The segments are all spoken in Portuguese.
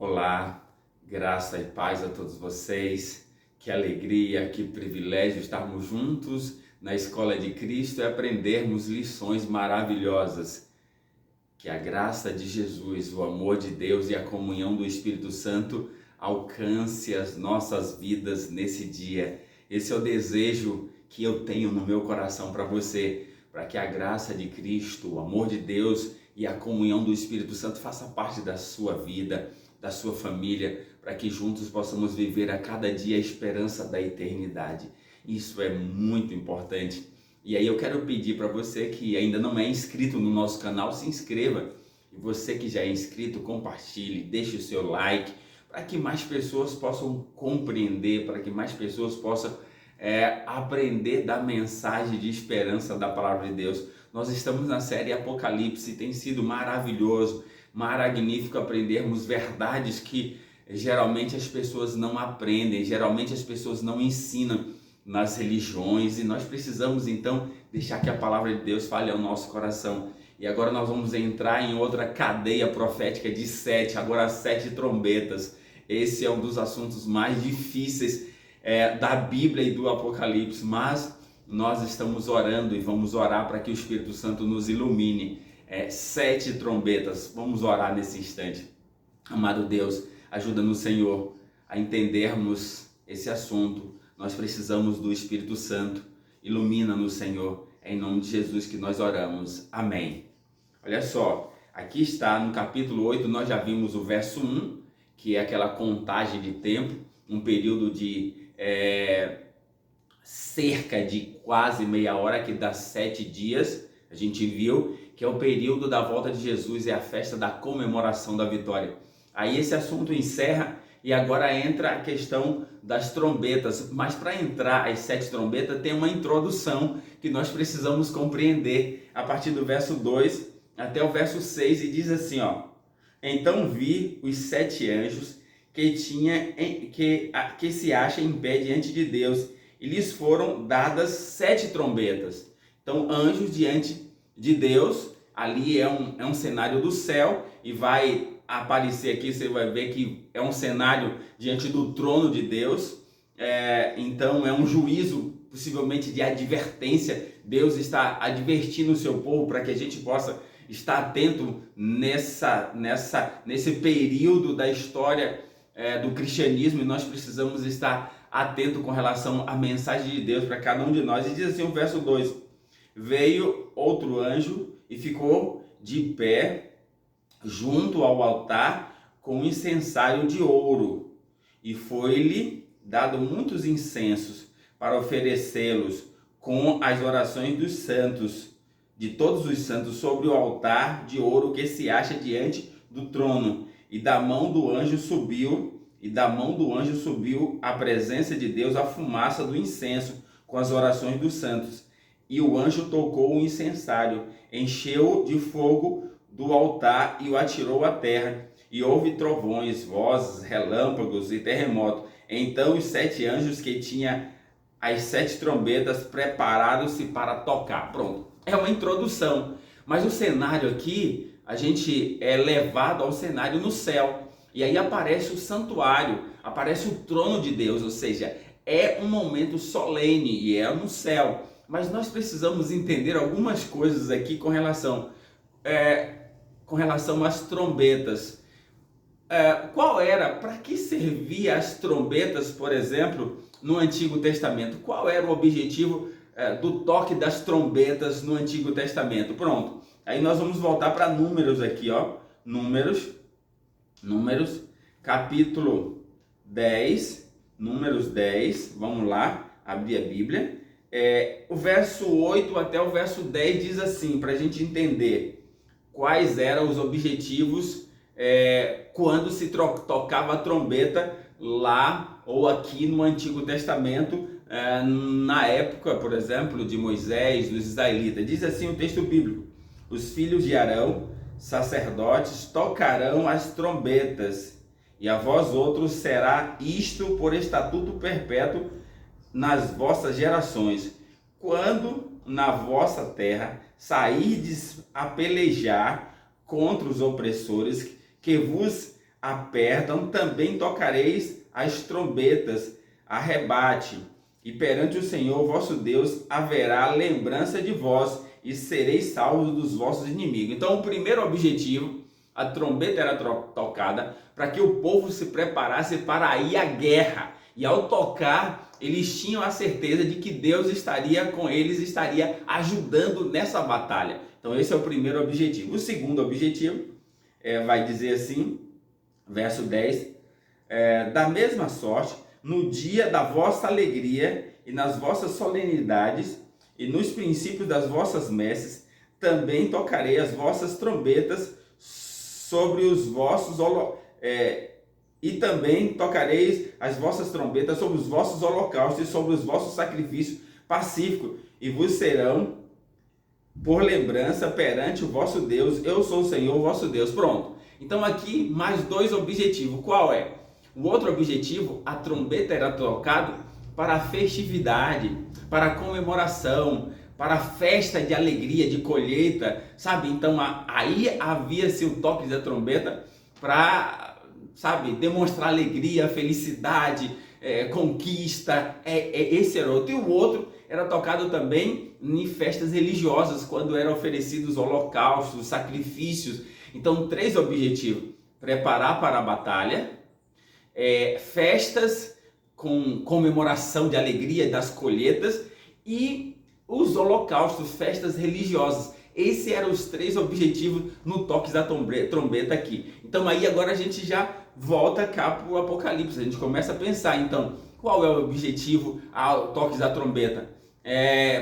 Olá, graça e paz a todos vocês. Que alegria, que privilégio estarmos juntos na Escola de Cristo e aprendermos lições maravilhosas. Que a graça de Jesus, o amor de Deus e a comunhão do Espírito Santo alcance as nossas vidas nesse dia. Esse é o desejo que eu tenho no meu coração para você, para que a graça de Cristo, o amor de Deus e a comunhão do Espírito Santo faça parte da sua vida, da sua família, para que juntos possamos viver a cada dia a esperança da eternidade. Isso é muito importante. E aí eu quero pedir para você que ainda não é inscrito no nosso canal, se inscreva. E você que já é inscrito, compartilhe, deixe o seu like, para que mais pessoas possam compreender, para que mais pessoas possam aprender da mensagem de esperança da palavra de Deus. Nós estamos na série Apocalipse, tem sido maravilhoso, magnífico aprendermos verdades que geralmente as pessoas não aprendem, geralmente as pessoas não ensinam nas religiões, e nós precisamos então deixar que a palavra de Deus fale ao nosso coração. E agora nós vamos entrar em outra cadeia profética de 7, agora 7 trombetas. Esse é um dos assuntos mais difíceis da Bíblia e do Apocalipse, mas nós estamos orando e vamos orar para que o Espírito Santo nos ilumine. 7 trombetas, vamos orar nesse instante. Amado Deus, ajuda-nos, Senhor, a entendermos esse assunto. Nós precisamos do Espírito Santo. Ilumina-nos, Senhor. É em nome de Jesus que nós oramos. Amém. Olha só, aqui está no capítulo 8, nós já vimos o verso 1, que é aquela contagem de tempo, um período de cerca de quase meia hora, que dá 7 dias. A gente viu que é o período da volta de Jesus, é a festa da comemoração da vitória. Aí esse assunto encerra e agora entra a questão das trombetas. Mas para entrar as 7 trombetas tem uma introdução que nós precisamos compreender a partir do verso 2 até o verso 6, e diz assim, ó: Então vi os 7 anjos que se acham em pé diante de Deus, e lhes foram dadas 7 trombetas. Então, anjos diante de Deus, ali é um cenário do céu, e vai aparecer aqui, você vai ver que é um cenário diante do trono de Deus. Então é um juízo, possivelmente de advertência. Deus está advertindo o seu povo para que a gente possa estar atento nesse período da história do cristianismo, e nós precisamos estar atento com relação à mensagem de Deus para cada um de nós. E diz assim o verso 2: Veio outro anjo e ficou de pé junto ao altar com um incensário de ouro, e foi-lhe dado muitos incensos para oferecê-los com as orações dos santos, de todos os santos, sobre o altar de ouro que se acha diante do trono. E da mão do anjo subiu à presença de Deus a fumaça do incenso com as orações dos santos. E o anjo tocou o incensário, encheu de fogo do altar e o atirou à terra. E houve trovões, vozes, relâmpagos e terremoto. Então os 7 anjos que tinham as 7 trombetas prepararam-se para tocar. Pronto, é uma introdução. Mas o cenário aqui, a gente é levado ao cenário no céu. E aí aparece o santuário, aparece o trono de Deus, ou seja, é um momento solene e é no céu. Mas nós precisamos entender algumas coisas aqui com relação às trombetas. Para que servia as trombetas, por exemplo, no Antigo Testamento? Qual era o objetivo do toque das trombetas no Antigo Testamento? Pronto, aí nós vamos voltar para Números aqui, ó. Números, capítulo 10, Números 10, vamos lá, abrir a Bíblia. O verso 8 até o verso 10 diz assim, para a gente entender quais eram os objetivos quando se tocava a trombeta lá ou aqui no Antigo Testamento, na época, por exemplo, de Moisés, dos israelitas. Diz assim o texto bíblico: Os filhos de Arão, sacerdotes, tocarão as trombetas, e a vós outros será isto por estatuto perpétuo nas vossas gerações, quando na vossa terra sairdes a pelejar contra os opressores que vos apertam, também tocareis as trombetas, arrebate, e perante o Senhor vosso Deus haverá lembrança de vós, e sereis salvos dos vossos inimigos. Então, o primeiro objetivo, a trombeta era tocada para que o povo se preparasse para ir à guerra. E ao tocar, eles tinham a certeza de que Deus estaria com eles, estaria ajudando nessa batalha. Então, esse é o primeiro objetivo. O segundo objetivo vai dizer assim, verso 10, da mesma sorte, no dia da vossa alegria e nas vossas solenidades e nos princípios das vossas messes, também tocarei as vossas trombetas sobre os vossos e também tocareis as vossas trombetas sobre os vossos holocaustos e sobre os vossos sacrifícios pacíficos, e vos serão por lembrança perante o vosso Deus. Eu sou o Senhor vosso Deus. Pronto. Então aqui mais dois objetivos. Qual é? O outro objetivo, a trombeta era tocada para a festividade, para a comemoração, para a festa de alegria, de colheita, sabe? Então aí havia-se o toque da trombeta para, sabe, demonstrar alegria, felicidade, conquista. Esse era outro. E o outro era tocado também em festas religiosas, quando eram oferecidos holocaustos, sacrifícios. Então, três objetivos: preparar para a batalha, festas com comemoração de alegria das colheitas e os holocaustos, festas religiosas. Esses eram os três objetivos no toque da trombeta aqui. Então aí agora a gente já volta cá para o Apocalipse, a gente começa a pensar, então, qual é o objetivo ao toque da trombeta?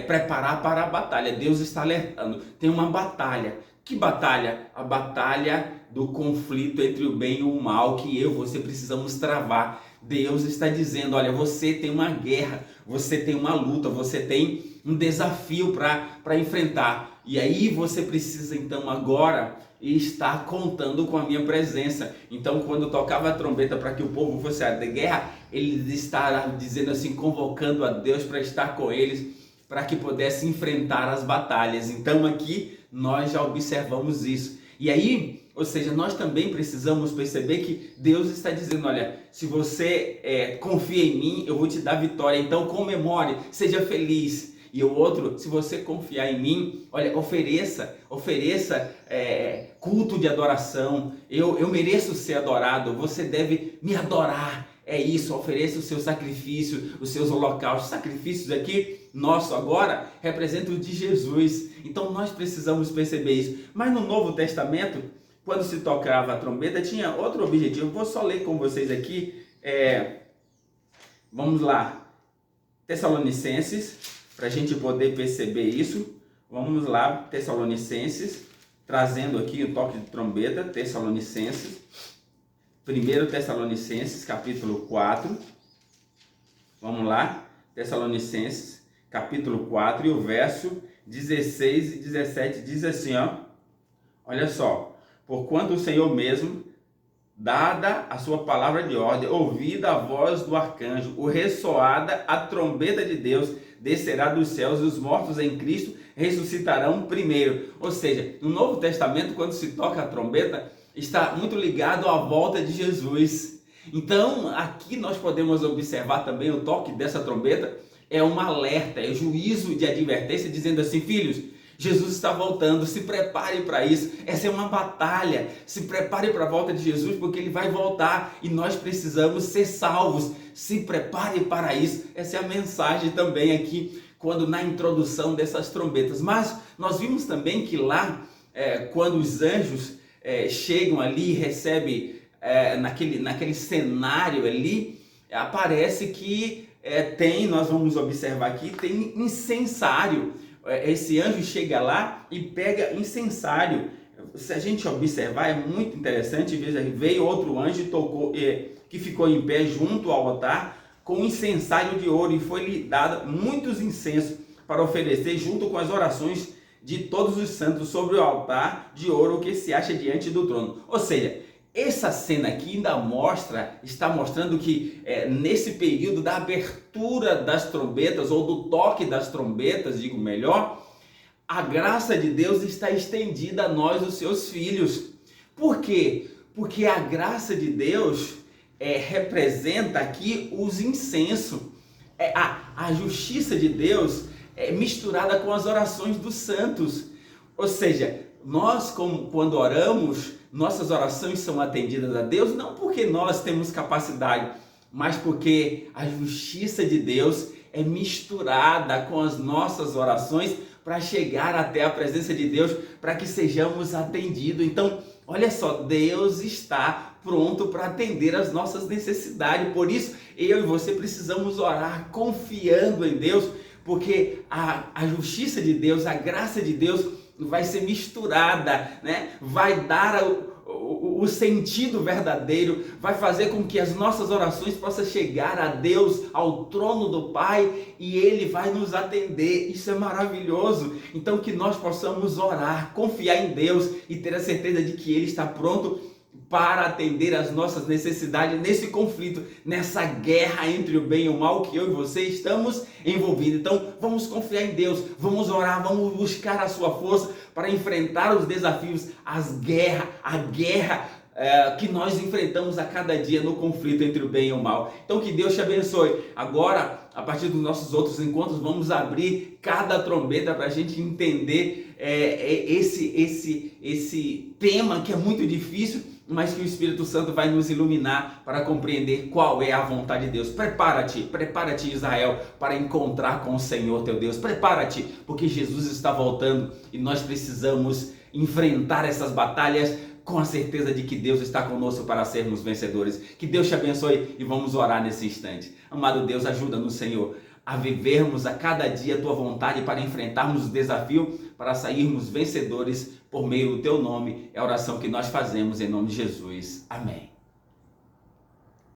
Preparar para a batalha. Deus está alertando, tem uma batalha. Que batalha? A batalha do conflito entre o bem e o mal, que você precisamos travar. Deus está dizendo, olha, você tem uma guerra, você tem uma luta, você tem um desafio para enfrentar. E aí você precisa então agora estar contando com a minha presença. Então, quando tocava a trombeta para que o povo fosse à guerra, eles estavam dizendo assim, convocando a Deus para estar com eles, para que pudesse enfrentar as batalhas. Então aqui nós já observamos isso. E aí, ou seja, nós também precisamos perceber que Deus está dizendo, olha, se você confia em mim, eu vou te dar vitória. Então comemore, seja feliz. E o outro, se você confiar em mim, olha, ofereça culto de adoração. Eu mereço ser adorado, você deve me adorar. É isso, ofereça o seu sacrifício, os seus holocaustos. Sacrifícios aqui, nosso agora, representam o de Jesus. Então nós precisamos perceber isso. Mas no Novo Testamento, quando se tocava a trombeta, tinha outro objetivo. Eu vou só ler com vocês aqui. Vamos lá. Tessalonicenses, para a gente poder perceber isso. Vamos lá, Tessalonicenses, trazendo aqui o toque de trombeta. Tessalonicenses. 1 Tessalonicenses, capítulo 4. Vamos lá. Tessalonicenses, capítulo 4, e o verso 16 e 17 diz assim, ó. Olha só. Porquanto o Senhor mesmo, dada a sua palavra de ordem, ouvida a voz do arcanjo, o ressoada a trombeta de Deus, descerá dos céus, e os mortos em Cristo ressuscitarão primeiro. Ou seja, no Novo Testamento, quando se toca a trombeta, está muito ligado à volta de Jesus. Então, aqui nós podemos observar também o toque dessa trombeta, é um alerta, é juízo de advertência, dizendo assim, filhos, Jesus está voltando, se prepare para isso. Essa é uma batalha, se prepare para a volta de Jesus, porque ele vai voltar e nós precisamos ser salvos. Se prepare para isso. Essa é a mensagem também aqui, quando na introdução dessas trombetas. Mas nós vimos também que lá, quando os anjos chegam ali e recebem naquele cenário ali, aparece que nós vamos observar aqui, tem incensário. Esse anjo chega lá e pega incensário. Se a gente observar, é muito interessante. Veja, veio outro anjo e tocou, que ficou em pé junto ao altar com incensário de ouro, e foi-lhe dado muitos incensos para oferecer junto com as orações de todos os santos sobre o altar de ouro que se acha diante do trono. Ou seja, essa cena aqui ainda está mostrando que nesse período da abertura das trombetas, ou do toque das trombetas, digo melhor, a graça de Deus está estendida a nós, os seus filhos. Por quê? Porque a graça de Deus representa aqui os incensos. A justiça de Deus é misturada com as orações dos santos. Ou seja, nós, quando oramos, nossas orações são atendidas a Deus, não porque nós temos capacidade, mas porque a justiça de Deus é misturada com as nossas orações para chegar até a presença de Deus, para que sejamos atendidos. Então, olha só, Deus está pronto para atender as nossas necessidades. Por isso, eu e você precisamos orar confiando em Deus, porque a justiça de Deus, a graça de Deus vai ser misturada, né? Vai dar o sentido verdadeiro, vai fazer com que as nossas orações possam chegar a Deus, ao trono do Pai, e Ele vai nos atender. Isso é maravilhoso. Então, que nós possamos orar, confiar em Deus e ter a certeza de que Ele está pronto para atender as nossas necessidades nesse conflito, nessa guerra entre o bem e o mal que eu e você estamos envolvidos. Então, vamos confiar em Deus, vamos orar, vamos buscar a sua força para enfrentar os desafios, a guerra que nós enfrentamos a cada dia no conflito entre o bem e o mal. Então, que Deus te abençoe. Agora, a partir dos nossos outros encontros, vamos abrir cada trombeta para a gente entender esse tema que é muito difícil, mas que o Espírito Santo vai nos iluminar para compreender qual é a vontade de Deus. Prepara-te, Israel, para encontrar com o Senhor teu Deus. Prepara-te, porque Jesus está voltando e nós precisamos enfrentar essas batalhas com a certeza de que Deus está conosco para sermos vencedores. Que Deus te abençoe e vamos orar nesse instante. Amado Deus, ajuda-nos, Senhor, a vivermos a cada dia a tua vontade para enfrentarmos o desafio, para sairmos vencedores por meio do teu nome. É a oração que nós fazemos em nome de Jesus. Amém.